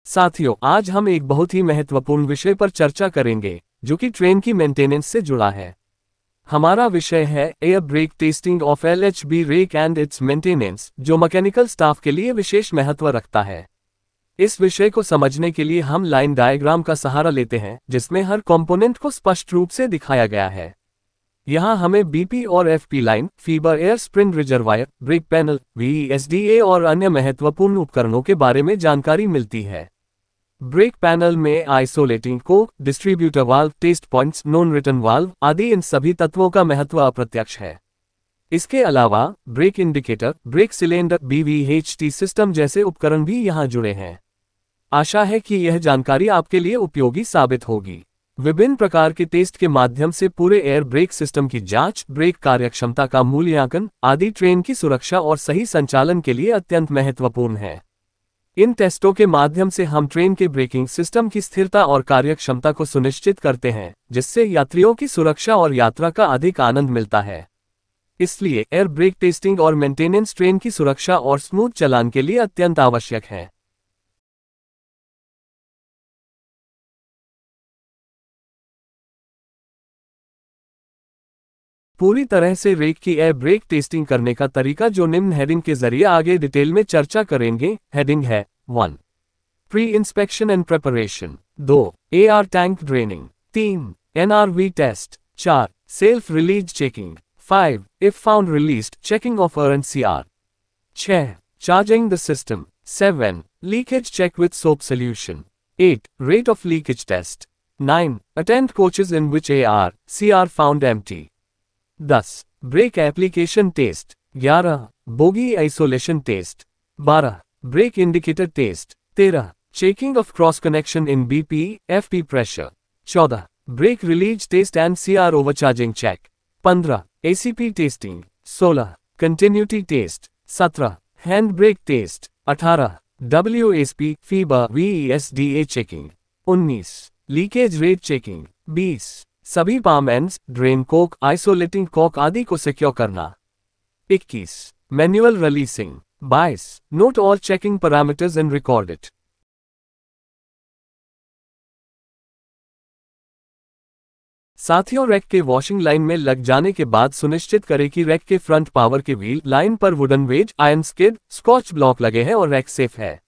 साथियों, आज हम एक बहुत ही महत्वपूर्ण विषय पर चर्चा करेंगे जो कि ट्रेन की मेंटेनेंस से जुड़ा है। हमारा विषय है air brake testing of LHB rake and its maintenance, जो मैकेनिकल स्टाफ के लिए विशेष महत्व रखता है। इस विषय को समझने के लिए हम लाइन डायग्राम का सहारा लेते हैं, जिसमें हर कंपोनेंट को स्पष्ट रूप से दिखाया गया है। यहाँ हमें BP और FP line, fibre air spring reservoir, brake panel, VESDA और अन्य महत्वपूर्ण उपकरणों के बारे में जानकारी मिलती है। ब्रेक पैनल में isolating cock, distributor valve, test points, non return valve आदि इन सभी तत्वों का महत्व अप्रत्यक्ष है। इसके अलावा brake indicator, brake cylinder, BVHT system जैसे उपकरण भी यहाँ जुड़े हैं। आशा है कि यह जानकारी आपके लिए उपयोगी साबित होगी। विभिन्न प्रकार के टेस्ट के माध्यम से पूरे एयर ब्रेक सिस्टम की जांच, ब्रेक कार्यक्षमता का मूल्यांकन आदि ट्रेन की सुरक्षा और सही संचालन के लिए अत्यंत महत्वपूर्ण है। इन टेस्टों के माध्यम से हम ट्रेन के ब्रेकिंग सिस्टम की स्थिरता और कार्यक्षमता को सुनिश्चित करते हैं, जिससे यात्रियों की सुरक्षा और यात्रा का अधिक आनंद मिलता है। इसलिए एयर ब्रेक टेस्टिंग और मेंटेनेंस ट्रेन की सुरक्षा और स्मूथ चलान के लिए अत्यंत आवश्यक है। पूरी तरह से रेक की एयर ब्रेक टेस्टिंग करने का तरीका जो निम्न हेडिंग के जरिए आगे डिटेल में चर्चा करेंगे। हेडिंग है 1. Pre inspection and preparation. 2. AR tank draining. 3. NRV test. 4. Self release checking. 5. If found released checking of RNCR। 6. Charging the system. 7. Leakage check with soap solution. 8. Rate of leakage test. 9. Attend coaches in which AR/CR found empty. 10. Brake application test. 11. Bogie isolation test. 12. Brake indicator test. 13. Checking of cross connection in BP, FP pressure. 14. Brake release test and CR overcharging check. 15. ACP testing. 16. Continuity test. 17. Hand brake test. 18. WSP, फीबर, VESDA checking. 19. Leakage rate checking. 20. सभी palm ends, drain cock, isolating cock आदि को secure करना। 21. Manual releasing. 22. Note all checking parameters and record it. साथियों, rake के washing line में लग जाने के बाद सुनिश्चित करें कि रैक के फ्रंट पावर के व्हील लाइन पर wooden wedge, iron skid, scotch block लगे हैं और रैक सेफ है।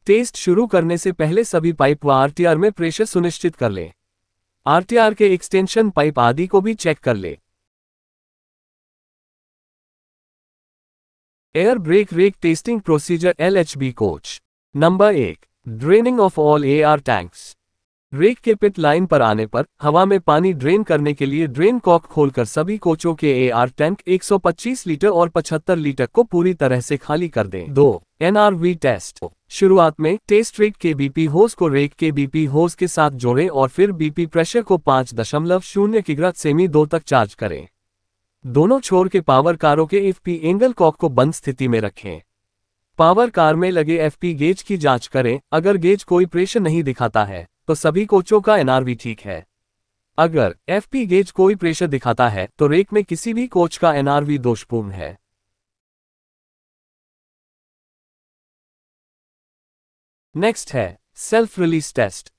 टेस्ट शुरू करने से पहले सभी पाइप व RTR में प्रेशर सुनिश्चित कर लें। RTR के एक्सटेंशन पाइप आदि को भी चेक कर ले। Air brake rake testing procedure LHB coach. Number 1. Draining of all AR tanks. Rake के पिट लाइन पर आने पर हवा में पानी ड्रेन करने के लिए ड्रेन कॉक खोलकर सभी कोचों के AR टैंक 125 लीटर और 75 लीटर को पूरी तरह से खाली कर दें। 2. NRV test. शुरुआत में टेस्ट रेक के BP होस को रेक के BP होस के साथ जोड़ें और फिर BP प्रेशर को 5.0 किग्रा सेमी 2 तक चार्ज करें। दोनों छोर के पावर कारों के FP एंगल कॉक को बंद स्थिति में रखें। पावर कार में लगे FP गेज की जांच करें। अगर गेज कोई प्रेशर नहीं दिखाता है तो सभी कोचों का NRV ठीक है। अगर FP गेज कोई प्रेशर दिखाता है तो रेक में किसी भी कोच का NRV दोषपूर्ण है। नेक्स्ट है सेल्फ रिलीज टेस्ट।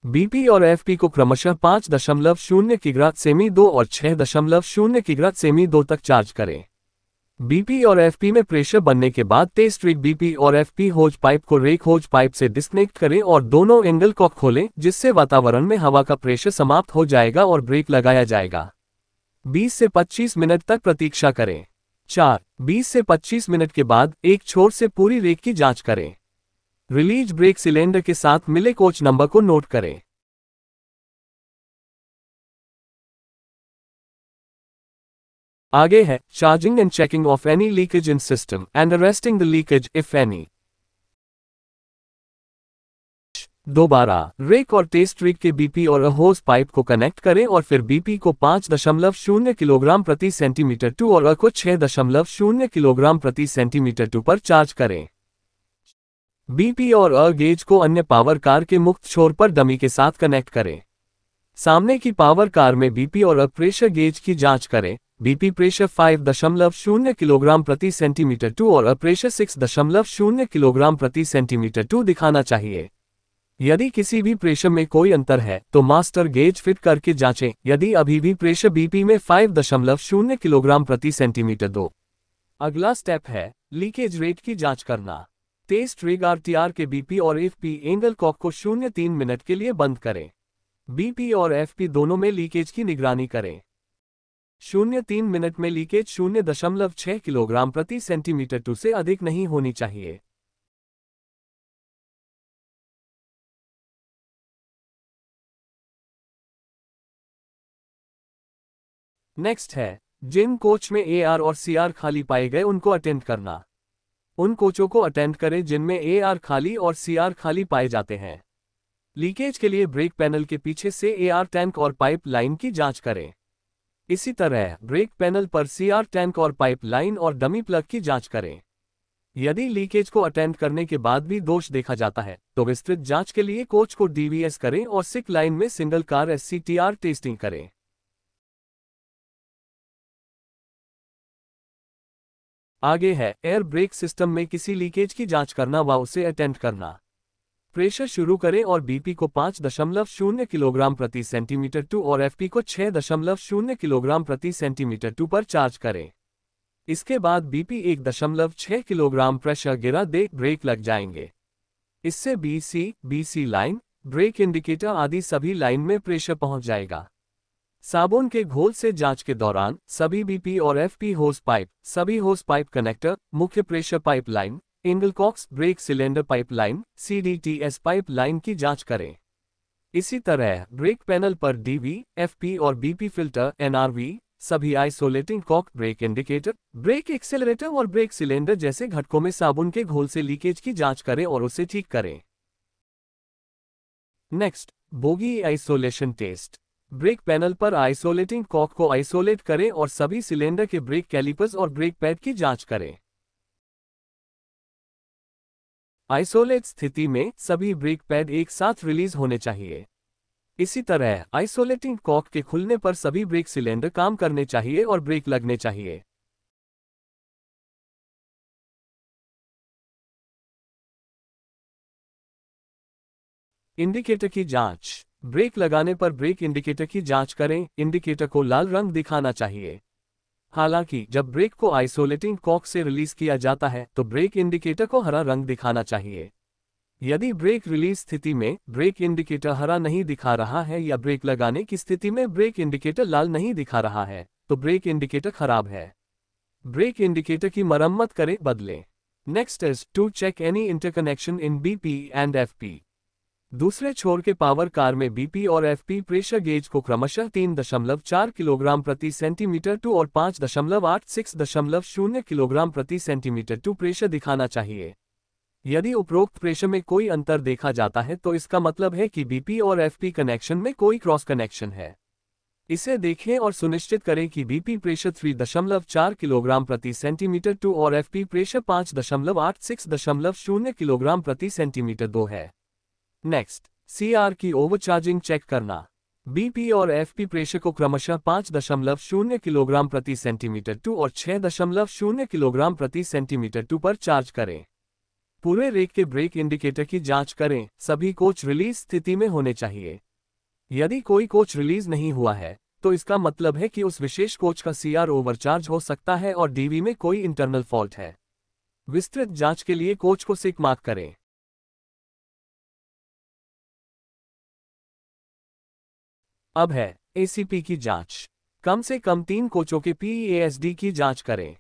BP और FP को क्रमशः 5.0 किग्रा सेमी 2 और 6.0 किग्रा सेमी 2 तक चार्ज करें। BP और FP में प्रेशर बनने के बाद टेस्ट रेक BP और FP होज पाइप को रेक होज पाइप से डिस्कनेक्ट करें और दोनों एंगल कॉक खोलें, जिससे वातावरण में हवा का प्रेशर समाप्त हो जाएगा और ब्रेक लगाया जाएगा। 20 से 25 मिनट तक प्रतीक्षा करें। 4. 20 से 25 मिनट के बाद एक छोर से पूरी रेक की जांच करें। रिलीज ब्रेक सिलेंडर के साथ मिले कोच नंबर को नोट करें। आगे है charging and checking of any leakage in system and arresting the leakage if any. दोबारा रेक और टेस्ट रेक के BP और होस पाइप को कनेक्ट करें और फिर BP को 5.0 किलोग्राम प्रति सेंटीमीटर 2 और को 6.0 किलोग्राम प्रति सेंटीमीटर 2 पर चार्ज करें। BP और गेज को अन्य पावर कार के मुक्त छोर पर डमी के साथ कनेक्ट करें। सामने की पावर कार में BP और प्रेशर गेज की जांच करें। BP प्रेशर 5.0 किलोग्राम प्रति सेंटीमीटर 2 और प्रेशर 6.0 किलोग्राम प्रति सेंटीमीटर 2 दिखाना चाहिए। यदि किसी भी प्रेशर में कोई अंतर है तो मास्टर गेज फिट करके जांचें। यदि अभी भी प्रेशर बीपी में 5.0 किलोग्राम प्रति सेंटीमीटर दो। अगला स्टेप है लीकेज रेट की जांच करना। टेस्ट रिग आरटीआर के बीपी और एफपी एंगल कॉक को 0.3 मिनट के लिए बंद करें। बीपी और एफपी दोनों में लीकेज की निगरानी करें। 0.3 मिनट में लीकेज 0.6 किलोग्राम प्रति सेंटीमीटर 2 से अधिक नहीं होनी चाहिए। नेक्स्ट है जिन कोच में एआर और सीआर खाली पाए गए उनको अटेंड करना। उन कोचों को अटेंड करें जिनमें एआर खाली और सीआर खाली पाए जाते हैं। लीकेज के लिए ब्रेक पैनल के पीछे से एआर टैंक और पाइप लाइन की जांच करें। इसी तरह ब्रेक पैनल पर सीआर टैंक और पाइप लाइन और डमी प्लग की जांच करें। यदि लीकेज को अटेंड करने के बाद भी दोष देखा जाता है तो विस्तृत जांच के लिए कोच को डीवीएस करें और सिक लाइन में सिंगल कार एससीटीआर टेस्टिंग करें। आगे है एयर ब्रेक सिस्टम में किसी लीकेज की जांच करना व उसे अटेंड करना। प्रेशर शुरू करें और बीपी को 5.0 किलोग्राम प्रति सेंटीमीटर 2 और एफपी को 6.0 किलोग्राम प्रति सेंटीमीटर 2 पर चार्ज करें। इसके बाद बीपी 1.6 किलोग्राम प्रेशर गिरा दे ब्रेक लग जाएंगे। इससे बीसी लाइन, ब्रेक इंडिकेटर आदि सभी लाइन में प्रेशर पहुंच जाएगा। साबुन के घोल से जांच के दौरान सभी बीपी और एफपी होस पाइप, सभी होस पाइप कनेक्टर, मुख्य pressure pipe line, angle cocks brake cylinder pipe line, CDTS pipe line की जांच करें। इसी तरह ब्रेक पैनल पर डीवी, एफपी और बीपी फिल्टर, एनआरवी, सभी isolating cock, brake indicator, brake accelerator और ब्रेक सिलेंडर जैसे घटकों में साबुन के घोल से लीकेज की जांच करें और उसे ठीक करें। Next, bogie isolation test. Brake panel पर आइसोलेटिंग कॉक को आइसोलेट करें और सभी सिलेंडर के ब्रेक कैलिपर्स और ब्रेक पैड की जांच करें। आइसोलेट स्थिति में सभी ब्रेक पैड एक साथ रिलीज होने चाहिए। इसी तरह आइसोलेटिंग कॉक के खुलने पर सभी ब्रेक सिलेंडर काम करने चाहिए और ब्रेक लगने चाहिए। इंडिकेटर की जांच। ब्रेक लगाने पर ब्रेक इंडिकेटर की जांच करें। इंडिकेटर को लाल रंग दिखाना चाहिए। हालांकि जब ब्रेक को आइसोलेटिंग कॉक से रिलीज किया जाता है तो ब्रेक इंडिकेटर को हरा रंग दिखाना चाहिए। यदि ब्रेक रिलीज स्थिति में ब्रेक इंडिकेटर हरा नहीं दिखा रहा है या ब्रेक लगाने की स्थिति में ब्रेक इंडिकेटर लाल नहीं दिखा रहा है तो ब्रेक इंडिकेटर खराब है। ब्रेक इंडिकेटर की मरम्मत करें, बदलें। Next is to check any interconnection in BP and FP. दूसरे छोर के पावर कार में बीपी और एफपी प्रेशर गेज को क्रमशः 3.4 किलोग्राम प्रति सेंटीमीटर 2 और 5.86.0 किलोग्राम प्रति सेंटीमीटर 2 प्रेशर दिखाना चाहिए। यदि उपरोक्त प्रेशर में कोई अंतर देखा जाता है तो इसका मतलब है कि बीपी और एफपी कनेक्शन में कोई क्रॉस कनेक्शन है। इसे देखें और सुनिश्चित करें कि बीपी प्रेशर 3.4 किलोग्राम प्रति सेंटीमीटर 2 और एफपी प्रेशर 5.86.0 किलोग्राम प्रति सेंटीमीटर 2 है। नेक्स्ट, सीआर की ओवरचार्जिंग चेक करना। बीपी और एफपी प्रेशर को क्रमशः 5.0 किलोग्राम प्रति सेंटीमीटर 2 और 6.0 किलोग्राम प्रति सेंटीमीटर 2 पर चार्ज करें। पूरे रेक के ब्रेक इंडिकेटर की जांच करें। सभी कोच रिलीज स्थिति में होने चाहिए। यदि कोई कोच रिलीज नहीं हुआ है तो इसका मतलब है कि उस विशेष कोच का सीआर ओवरचार्ज हो सकता है और डीवी में कोई इंटरनल फॉल्ट है। विस्तृत जांच के लिए कोच को सिक मार्क करें। अब है एसीपी की जांच। कम से कम 3 कोचों के पीईएएसडी की जांच करें।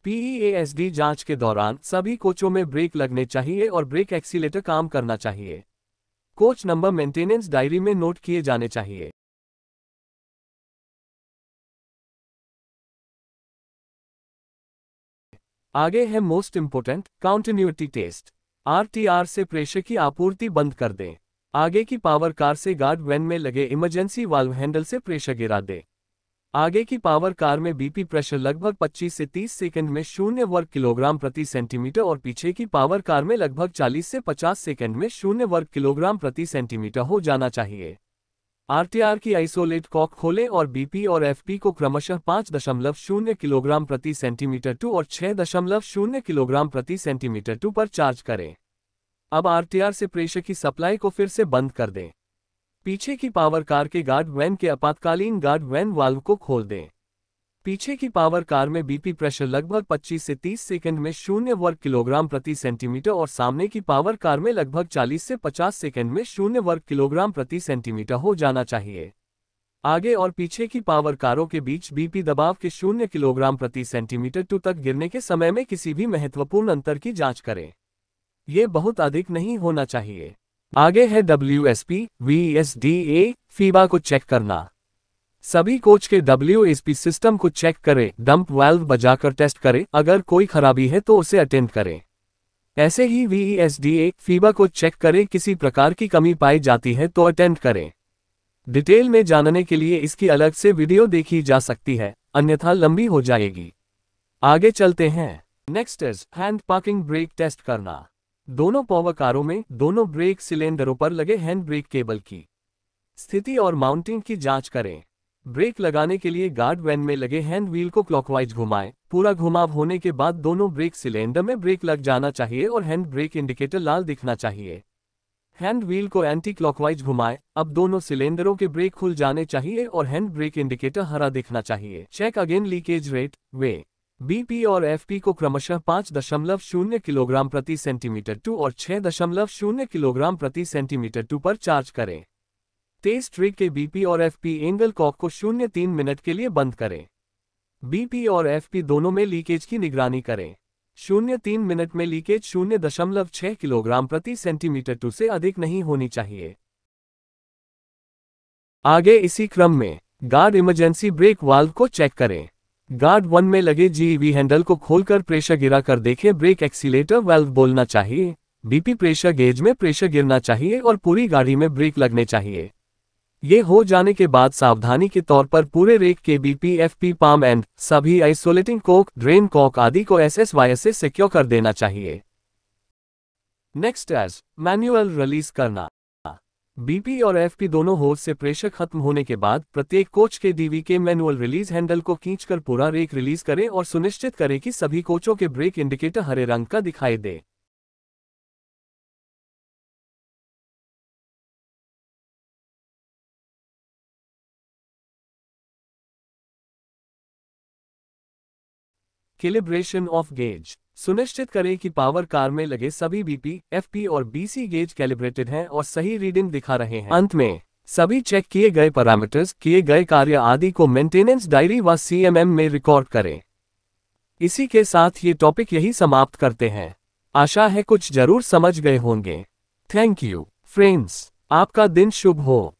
पीईएएसडी जांच के दौरान सभी कोचों में ब्रेक लगने चाहिए और ब्रेक एक्सीलेटर काम करना चाहिए। कोच नंबर मेंटेनेंस डायरी में नोट किए जाने चाहिए। आगे है most important continuity test. RTR से प्रेशर की आपूर्ति बंद कर दें। आगे की पावर कार से गार्ड वैन में लगे इमरजेंसी वाल्व हैंडल से प्रेशर गिरा दें। आगे की पावर कार में बीपी प्रेशर लगभग 25 से 30 सेकंड में 0 वर्ग किलोग्राम प्रति सेंटीमीटर और पीछे की पावर कार में लगभग 40 से 50 सेकंड में 0 वर्ग किलोग्राम प्रति सेंटीमीटर हो जाना चाहिए। आरटीआर की आइसोलेट कॉक खोलें और बीपी और एफपी को क्रमशः 5.0 किलोग्राम प्रति सेंटीमीटर 2 और 6.0 किलोग्राम प्रति सेंटीमीटर 2 पर चार्ज करें। अब आरटीआर से प्रेशर की सप्लाई को फिर से बंद कर दें। पीछे की पावर कार के गार्ड वैन के आपातकालीन गार्ड वैन वाल्व को खोल दें। पीछे की पावर कार में बीपी प्रेशर लगभग 25 से 30 सेकंड में 0 वर्ग किलोग्राम प्रति सेंटीमीटर और सामने की पावर कार में लगभग 40 से 50 सेकंड में 0 वर्ग किलोग्राम प्रति सेंटीमीटर हो जाना चाहिए। आगे और पीछे की पावर कारों के बीच बीपी दबाव के 0 किलोग्राम प्रति सेंटीमीटर टू तक गिरने के समय में किसी भी महत्वपूर्ण अंतर की जांच करें। ये बहुत अधिक नहीं होना चाहिए। आगे है WSP, VSDA, फीबा को चेक करना। सभी कोच के WSP सिस्टम को चेक करें, डंप वाल्व बजाकर टेस्ट करें, अगर कोई खराबी है तो उसे अटेंड करें। ऐसे ही VSDA, फीबा को चेक करें, किसी प्रकार की कमी पाई जाती है तो अटेंड करें। डिटेल में जानने के लिए इसकी अलग से वीडियो देखी जा सकती है, अन्यथा लंबी हो जाएगी। आगे चलते हैं। Next is hand parking brake test करना। दोनों पावर कारों में दोनों ब्रेक सिलेंडरों पर लगे हैंड ब्रेक केबल की स्थिति और माउंटिंग की जांच करें। ब्रेक लगाने के लिए गार्ड वैन में लगे हैंड व्हील को क्लॉकवाइज घुमाएं। पूरा घुमाव होने के बाद दोनों ब्रेक सिलेंडर में ब्रेक लग जाना चाहिए और हैंड ब्रेक इंडिकेटर लाल दिखना चाहिए। हैंड व्हील को एंटी क्लॉकवाइज घुमाएं। अब दोनों सिलेंडरों के ब्रेक खुल जाने चाहिए और हैंड ब्रेक इंडिकेटर हरा दिखना चाहिए। चेक अगेन लीकेज रेट, वे बीपी और एफपी को क्रमशः 5.0 किलोग्राम प्रति सेंटीमीटर 2 और 6.0 किलोग्राम प्रति सेंटीमीटर 2 पर चार्ज करें। तेज ट्रिग के बीपी और एफपी एंगल कॉक को 0.3 मिनट के लिए बंद करें। बीपी और एफपी दोनों में लीकेज की निगरानी करें। 0.3 मिनट में लीकेज 0.6 किलोग्राम प्रति सेंटीमीटर 2 से अधिक नहीं होनी चाहिए। आगे इसी क्रम में गार्ड इमरजेंसी ब्रेक वाल्व को चेक करें। गार्ड 1 में लगे GEV हैंडल को खोलकर प्रेशर गिरा कर देखें। ब्रेक एक्सीलेटर वाल्व बोलना चाहिए, बीपी प्रेशर गेज में प्रेशर गिरना चाहिए और पूरी गाड़ी में ब्रेक लगने चाहिए। ये हो जाने के बाद सावधानी के तौर पर पूरे रेक के बीपी, एफपी, पाम एंड सभी आइसोलेटिंग कॉक, ड्रेन कॉक आदि को SSY से सिक्योर कर देना चाहिए। नेक्स्ट एज मैनुअल रिलीज करना। बीपी और एफपी दोनों होज से प्रेशर खत्म होने के बाद प्रत्येक कोच के DV के मैनुअल रिलीज हैंडल को खींचकर पूरा रेक रिलीज करें और सुनिश्चित करें कि सभी कोचों के ब्रेक इंडिकेटर हरे रंग का दिखाई दे। Calibration of gauge. सुनिश्चित करें कि पावर कार में लगे सभी बीपी, एफपी और BC गेज कैलिब्रेटेड हैं और सही रीडिंग दिखा रहे हैं। अंत में सभी चेक किए गए पैरामीटर्स, किए गए कार्य आदि को मेंटेनेंस डायरी व CMM में रिकॉर्ड करें। इसी के साथ ये टॉपिक यही समाप्त करते हैं। आशा है कुछ जरूर समझ गए होंगे। थैंक यू फ्रेंड्स, आपका दिन शुभ हो।